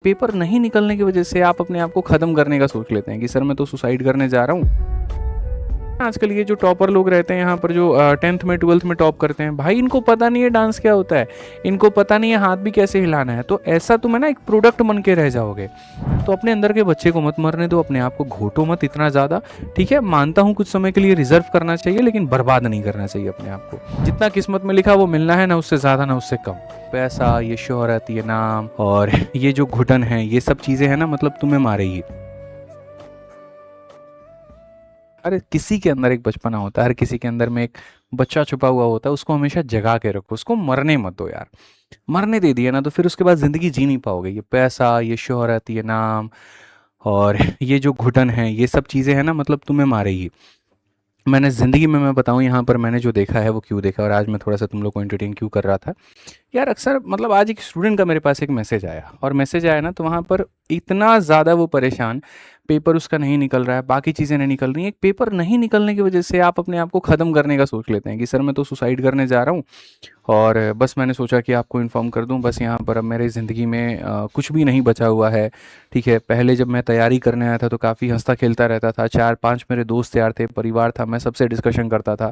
Paper नहीं निकलने की वजह से आप अपने आप को ख़त्म करने का सोच लेते हैं कि सर मैं तो सुसाइड करने जा रहा हूँ। आजकल ये जो टॉपर लोग रहते हैं यहाँ पर जो 10th में 12th में टॉप करते हैं, भाई इनको पता नहीं है डांस क्या होता है, इनको पता नहीं है हाथ भी कैसे हिलाना है। तो ऐसा तुम है ना एक प्रोडक्ट बन के रह जाओगे। तो अपने अंदर के बच्चे को मत मरने दो, अपने आप को घोटो मत इतना ज़्यादा। ठीक है, मानता हूँ कुछ समय के लिए रिजर्व करना चाहिए, लेकिन बर्बाद नहीं करना चाहिए अपने आप को। जितना किस्मत में लिखा वो मिलना है, ना उससे ज़्यादा ना उससे कम। पैसा, ये शोहरत, ये नाम और ये जो घुटन है, ये सब चीज़ें हैं ना, मतलब तुम्हें मारेगी। अरे किसी के अंदर एक बचपना होता है, हर किसी के अंदर में एक बच्चा छुपा हुआ होता है, उसको हमेशा जगा के रखो, उसको मरने मत दो यार। मरने दे दिया ना तो फिर उसके बाद ज़िंदगी जी नहीं पाओगे। ये पैसा, ये शोहरत, ये नाम और ये जो घुटन है, ये सब चीज़ें हैं ना, मतलब तुम्हें मारेगी। मैंने ज़िंदगी में मैं बताऊँ यहाँ पर मैंने जो देखा है वो क्यों देखा, और आज मैं थोड़ा सा तुम लोग को एंटरटेन क्यों कर रहा था यार। अक्सर मतलब आज एक स्टूडेंट का मेरे पास एक मैसेज आया, और मैसेज आया ना तो वहाँ पर इतना ज़्यादा वो परेशान, पेपर उसका नहीं निकल रहा है, बाकी चीज़ें नहीं निकल रही हैं। एक पेपर नहीं निकलने की वजह से आप अपने आप को ख़त्म करने का सोच लेते हैं कि सर मैं तो सुसाइड करने जा रहा हूँ। और बस मैंने सोचा कि आपको इन्फॉर्म कर दूं, बस यहाँ पर अब मेरी ज़िंदगी में कुछ भी नहीं बचा हुआ है। ठीक है, पहले जब मैं तैयारी करने आया था तो काफ़ी हंसता खेलता रहता था, 4-5 मेरे दोस्त यार थे, परिवार था, मैं सबसे डिस्कशन करता था।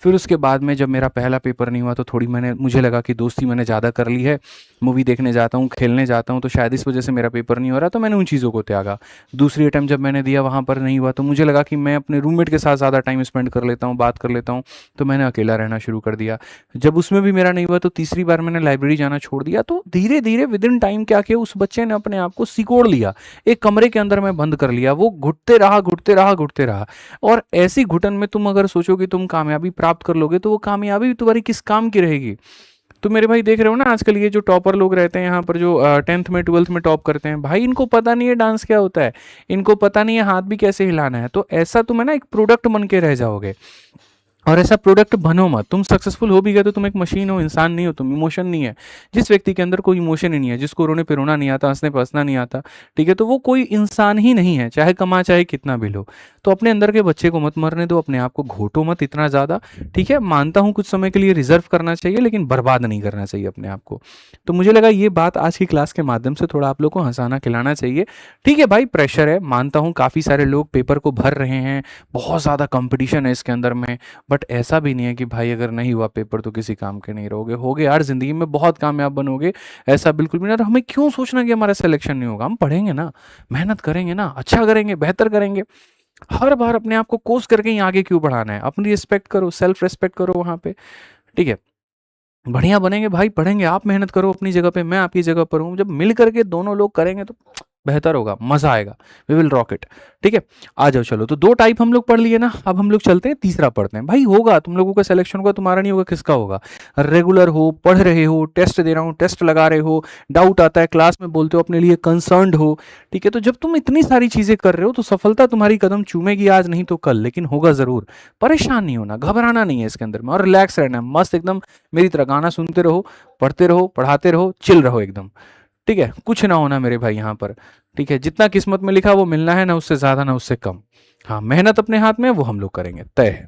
फिर उसके बाद में जब मेरा पहला पेपर नहीं हुआ तो थोड़ी मुझे लगा कि दोस्ती मैंने ज़्यादा कर ली है, मूवी देखने जाता हूँ, खेलने जाता हूँ, तो शायद इस वजह से मेरा पेपर नहीं हो रहा, तो मैंने उन चीज़ों को त्यागा। दूसरी अटैम्प्ट जब मैंने दिया वहाँ पर नहीं हुआ तो मुझे लगा कि मैं अपने रूममेट के साथ ज़्यादा टाइम स्पेंड कर लेता हूँ, बात कर लेता हूँ, तो मैंने अकेला रहना शुरू कर दिया। जब उसमें भी मेरा नहीं हुआ तो तीसरी बार मैंने लाइब्रेरी जाना छोड़ दिया। तो धीरे धीरे विद इन टाइम क्या किया, उस बच्चे ने अपने आप को सिकोड़ लिया, एक कमरे के अंदर में बंद कर लिया। वो घुटते रहा, घुटते रहा, घुटते रहा। और ऐसी घुटन में तुम अगर सोचो कि तुम कामयाबी प्राप्त कर लोगे, तो वो कामयाबी तुम्हारी किस काम की रहेगी। तो मेरे भाई देख रहे हो ना आजकल ये जो टॉपर लोग रहते हैं यहाँ पर जो 10th में 12th में टॉप करते हैं, भाई इनको पता नहीं है डांस क्या होता है, इनको पता नहीं है हाथ भी कैसे हिलाना है। तो ऐसा तुम है ना एक प्रोडक्ट बन के रह जाओगे। और ऐसा प्रोडक्ट बनो मत। तुम सक्सेसफुल हो भी गए तो तुम एक मशीन हो, इंसान नहीं हो, तुम इमोशन नहीं है। जिस व्यक्ति के अंदर कोई इमोशन ही नहीं है, जिसको रोने पे रोना नहीं आता, हंसने पे हंसना नहीं आता, ठीक है, तो वो कोई इंसान ही नहीं है, चाहे कमा चाहे कितना भी लो। तो अपने अंदर के बच्चे को मत मरने दो, अपने आप को घोटो मत इतना ज़्यादा। ठीक है, मानता हूँ कुछ समय के लिए रिजर्व करना चाहिए, लेकिन बर्बाद नहीं करना चाहिए अपने आप को। तो मुझे लगा ये बात आज की क्लास के माध्यम से थोड़ा आप लोग को हंसाना खिलाना चाहिए। ठीक है भाई, प्रेशर है, मानता हूँ काफ़ी सारे लोग पेपर को भर रहे हैं, बहुत ज़्यादा कंपटीशन है इसके अंदर में। बट ऐसा भी नहीं है कि भाई अगर नहीं हुआ पेपर तो किसी काम के नहीं रहोगे, होगे यार, ज़िंदगी में बहुत कामयाब बनोगे। ऐसा बिल्कुल भी नहीं। और हमें क्यों सोचना कि हमारा सिलेक्शन नहीं होगा, हम पढ़ेंगे ना, मेहनत करेंगे ना, अच्छा करेंगे, बेहतर करेंगे। हर बार अपने आप को कोस करके ही आगे क्यों बढ़ाना है। अपनी रिस्पेक्ट करो, सेल्फ रिस्पेक्ट करो वहाँ पे। ठीक है, बढ़िया बनेंगे भाई, पढ़ेंगे, आप मेहनत करो अपनी जगह पे, मैं आपकी जगह पर हूँ। जब मिल करके दोनों लोग करेंगे तो बेहतर होगा, मजा आएगा। We will rock it. ठीक है, आ जाओ चलो। तो दो टाइप हम लोग पढ़ लिए ना, अब हम लोग चलते हैं तीसरा पढ़ते हैं। भाई होगा, तुम लोगों का सिलेक्शन होगा, तुम्हारा नहीं होगा, किसका होगा। रेगुलर हो, पढ़ रहे हो, टेस्ट दे रहा हूँ, टेस्ट लगा रहे हो, डाउट आता है क्लास में बोलते हो, अपने लिए कंसर्न्ड हो। ठीक है, तो जब तुम इतनी सारी चीजें कर रहे हो तो सफलता तुम्हारी कदम चूमेगी, आज नहीं तो कल, लेकिन होगा जरूर। परेशान नहीं होना, घबराना नहीं है इसके अंदर में, और रिलैक्स रहना है, मस्त एकदम मेरी तरह गाना सुनते रहो, पढ़ते रहो, पढ़ाते रहो, चिल रहो एकदम। ठीक है, कुछ ना होना मेरे भाई यहाँ पर। ठीक है, जितना किस्मत में लिखा वो मिलना है, ना उससे ज़्यादा ना उससे कम। हाँ, मेहनत अपने हाथ में है, वो हम लोग करेंगे, तय है।